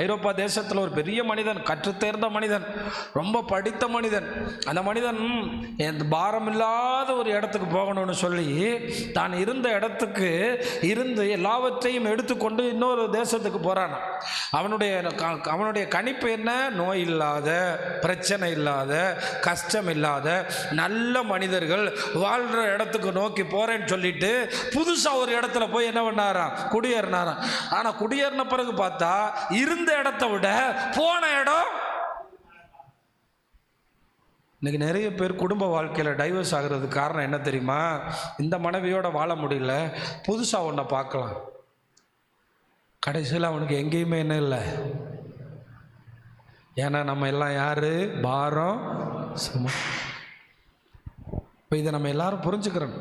ஐரோப்பா தேசத்தில் ஒரு பெரிய மனிதன், கற்றுத்தேர்ந்த மனிதன், ரொம்ப படித்த மனிதன். அந்த மனிதன் பாரம் இல்லாத ஒரு இடத்துக்கு போகணும்னு சொல்லி தான் இருந்த இடத்துக்கு இருந்து எல்லாவற்றையும் எடுத்துக்கொண்டு இன்னொரு தேசத்துக்கு போகிறான். அவனுடைய கணிப்பு என்ன? நோய் இல்லாத, பிரச்சனை இல்லாத, கஷ்டம் இல்லாத நல்ல மனிதர்கள் வாழ்கிற இடத்துக்கு நோக்கி போகிறேன்னு சொல்லிட்டு புதுசாக ஒரு இடத்துல போய் என்ன பண்ணாராம்? குடியேறினாராம். ஆனால் குடியேறின பிறகு பார்த்தா இருந்த இடத்தை விட போன இடம். இன்னைக்கு நிறைய பேர் குடும்ப வாழ்க்கையில் டைவர்ஸ் ஆகிறதுக்கு காரணம் என்ன தெரியுமா? இந்த மனைவியோட வாழ முடியல, புதுசாக ஒன்றை பார்க்கலாம், கடைசியில் அவனுக்கு எங்கேயுமே என்ன இல்லை. ஏன்னா நம்ம எல்லாம் யாரு? பாரம் சும. இப்போ இதை நம்ம எல்லாரும் புரிஞ்சுக்கிறோம்.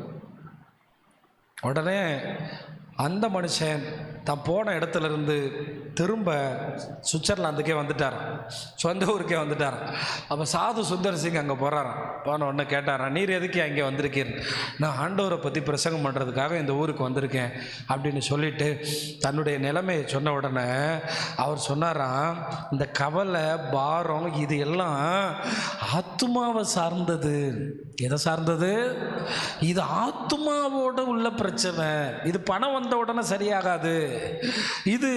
உடனே அந்த மனுஷன் தான் போன இடத்துல இருந்து திரும்ப சுவிட்சர்லாந்துக்கே வந்துட்டாரான், சொந்த ஊருக்கே வந்துட்டாரான். அப்போ சாது சுந்தர் சிங் அங்கே போகிறாரான். போன உடனே கேட்டாரான், நீர் எதுக்கு அங்கே வந்திருக்கீர்? நான் ஆண்டவரை பற்றி பிரசங்கம் பண்ணுறதுக்காக இந்த ஊருக்கு வந்திருக்கேன் அப்படின்னு சொல்லிட்டு தன்னுடைய நிலைமையை சொன்ன உடனே அவர் சொன்னாராம், இந்த கவலை, பாரம் இது எல்லாம் ஆத்துமாவை சார்ந்தது. எதை சார்ந்தது? இது ஆத்துமாவோட உள்ள பிரச்சனை. இது பணம் வந்த உடனே சரியாகாது, இது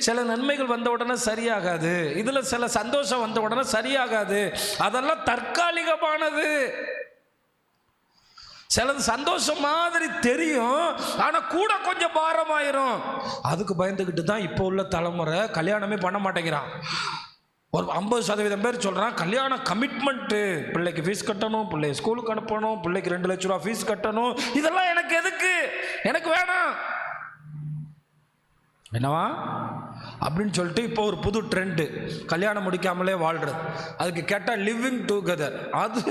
சில நன்மைகள் வந்த உடனே சரியாகாது, இதுல சில சந்தோஷம் வந்த உடனே சரியாகாது. அதெல்லாம் தற்காலிகமானது. சிலது சந்தோஷம் மாதிரி தெரியும், ஆனா கூட கொஞ்சம் பாரமாயிரும். அதுக்கு பயந்துக்கிட்டு தான் இப்போ உள்ள தலைமுறை கல்யாணமே பண்ண மாட்டேங்கிறான். ஒரு 50% பேர் சொல்கிறான் கல்யாணம் கமிட்மெண்ட்டு, பிள்ளைக்கு ஃபீஸ் கட்டணும், பிள்ளைய ஸ்கூலுக்கு அனுப்பணும், பிள்ளைக்கு 2 லட்ச ரூபா ஃபீஸ் கட்டணும், இதெல்லாம் எனக்கு எதுக்கு, எனக்கு வேணாம் என்னவா அப்படின்னு சொல்லிட்டு இப்போ ஒரு புது ட்ரெண்டு, கல்யாணம் முடிக்காமலே வாழ்கிறது. அதுக்கு கேட்டால் லிவிங் டுகெதர். அது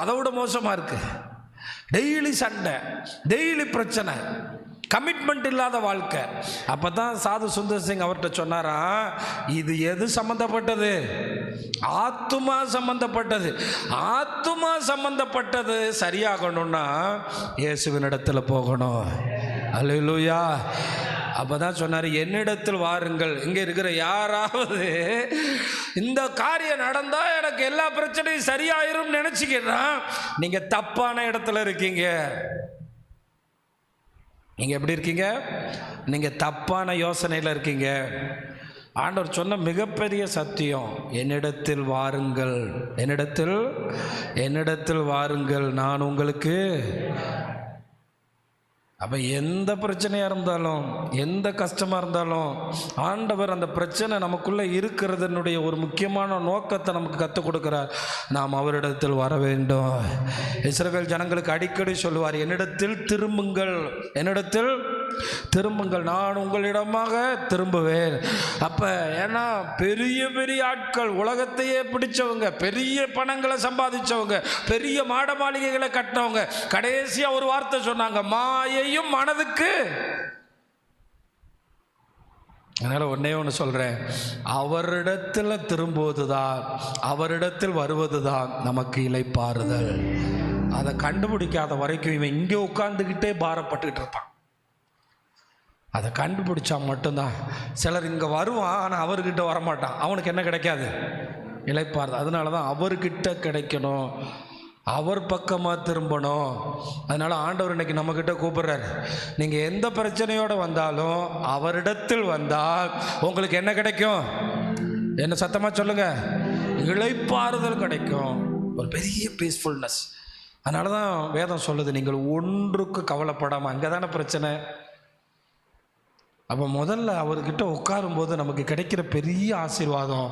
அதை விட மோசமாக இருக்குது. டெய்லி சண்டை, டெய்லி பிரச்சனை, கமிட்மெண்ட் இல்லாத வாழ்க்கை. அப்போ தான் சாது சுந்தர் சிங் அவர்கிட்ட சொன்னாரா, இது எது சம்பந்தப்பட்டது? ஆத்துமா சம்பந்தப்பட்டது. ஆத்துமா சம்பந்தப்பட்டது சரியாகணும்னா இயேசுவின் இடத்துல போகணும். அல்லேலூயா. அப்பதான் சொன்னார், என்னிடத்தில் வாருங்கள். இங்க இருக்கிற யாராவது இந்த காரியம் நடந்தா எனக்கு எல்லா பிரச்சனையும் சரியாயிரும் நினைச்சுக்கிறா, நீங்க தப்பான இடத்துல இருக்கீங்க. நீங்க எப்படி இருக்கீங்க? நீங்க தப்பான யோசனையில் இருக்கீங்க. ஆண்டவர் சொன்ன மிகப்பெரிய சத்தியம், என்னிடத்தில் வாருங்கள், என்னிடத்தில் வாருங்கள், நான் உங்களுக்கு. அப்போ எந்த பிரச்சனையாக இருந்தாலும், எந்த கஷ்டமாக இருந்தாலும், ஆண்டவர் அந்த பிரச்சனை நமக்குள்ளே இருக்கிறதனுடைய ஒரு முக்கியமான நோக்கத்தை நமக்கு கற்றுக் கொடுக்கிறார். நாம் அவரிடத்தில் வர வேண்டும். இஸ்ரவேல் ஜனங்களுக்கு அடிக்கடி சொல்லுவார், என்னிடத்தில் திரும்புங்கள், என்னிடத்தில் திரும்புங்கள், நான் உங்களிடமாக திரும்புவேன். அப்போ ஏன்னா பெரிய பெரிய ஆட்கள், உலகத்தையே பிடிச்சவங்க, பெரிய பணங்களை சம்பாதிச்சவங்க, பெரிய மாட மாளிகைகளை கட்டினவங்க, கடைசியாக ஒரு வார்த்தை சொன்னாங்க, மாயையும் மனதுக்கு. அதனால் ஒன்றே ஒன்று சொல்கிறேன், அவரிடத்தில் திரும்புவதுதான், அவரிடத்தில் வருவதுதான் நமக்கு இளைப்பாறுதல். அதை கண்டுபிடிக்காத வரைக்கும் இவன் இங்கே உட்கார்ந்துக்கிட்டே பாரப்பட்டுக்கிட்டு இருப்பான். அதை கண்டுபிடிச்சா மட்டும்தான். சிலர் இங்கே வருவான், ஆனால் அவர்கிட்ட வரமாட்டான். அவனுக்கு என்ன கிடைக்காது? இளைப்பாறுதல். அதனால தான் அவர்கிட்ட கிடைக்கணும், அவர் பக்கமாக திரும்பணும். அதனால் ஆண்டவர் இன்னைக்கு நம்மக்கிட்ட கூப்பிடுறாரு, நீங்கள் எந்த பிரச்சனையோடு வந்தாலும் அவரிடத்தில் வந்தால் உங்களுக்கு என்ன கிடைக்கும்? என்ன சத்தமாக சொல்லுங்க, இளைப்பாறுதல் கிடைக்கும், ஒரு பெரிய பீஸ்ஃபுல்னஸ். அதனால தான் வேதம் சொல்லுது, நீங்கள் ஒன்றுக்கு கவலைப்படாமல். அங்கே தானே பிரச்சனை. அப்போ முதல்ல அவர்கிட்ட உட்காரும்போது நமக்கு கிடைக்கிற பெரிய ஆசீர்வாதம்,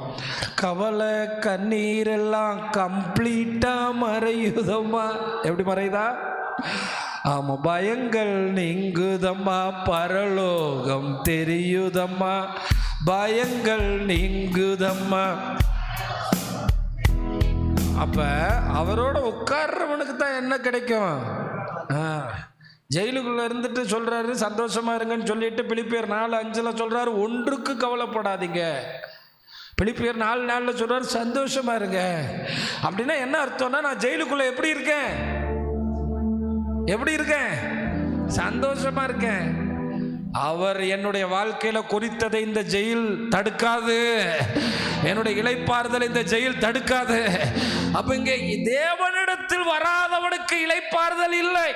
கவலை கண்ணீர் எல்லாம் கம்ப்ளீட்டாக மறையுதம்மா. எப்படி மறையுதா? ஆமாம், பயங்கள் நீங்குதம்மா, பரலோகம் தெரியுதம்மா, பயங்கள் நீங்குதம்மா. அப்போ அவரோட உட்கார்றவனுக்கு தான் என்ன கிடைக்கும்? ஜெயிலுக்குள்ளே இருந்துட்டு சொல்கிறாரு சந்தோஷமாக இருங்கன்னு சொல்லிட்டு பிலிப்பியர் 4:5 சொல்கிறாரு ஒன்றுக்கு கவலைப்படாதீங்க. பிலிப்பியர் 4:4 சொல்கிறாரு சந்தோஷமாக இருங்க. அப்படின்னா என்ன அர்த்தம்னா, நான் ஜெயிலுக்குள்ளே எப்படி இருக்கேன்? சந்தோஷமாக இருக்கேன். அவர் என்னுடைய வாழ்க்கையில குறித்ததை இந்த ஜெயில் தடுக்காது, என்னுடைய இளைப்பாறுதல் இந்த ஜெயில் தடுக்காது. அப்ப இங்கே தேவனிடத்தில் வராதவனுக்கு இளைப்பாறுதல் இல்லை.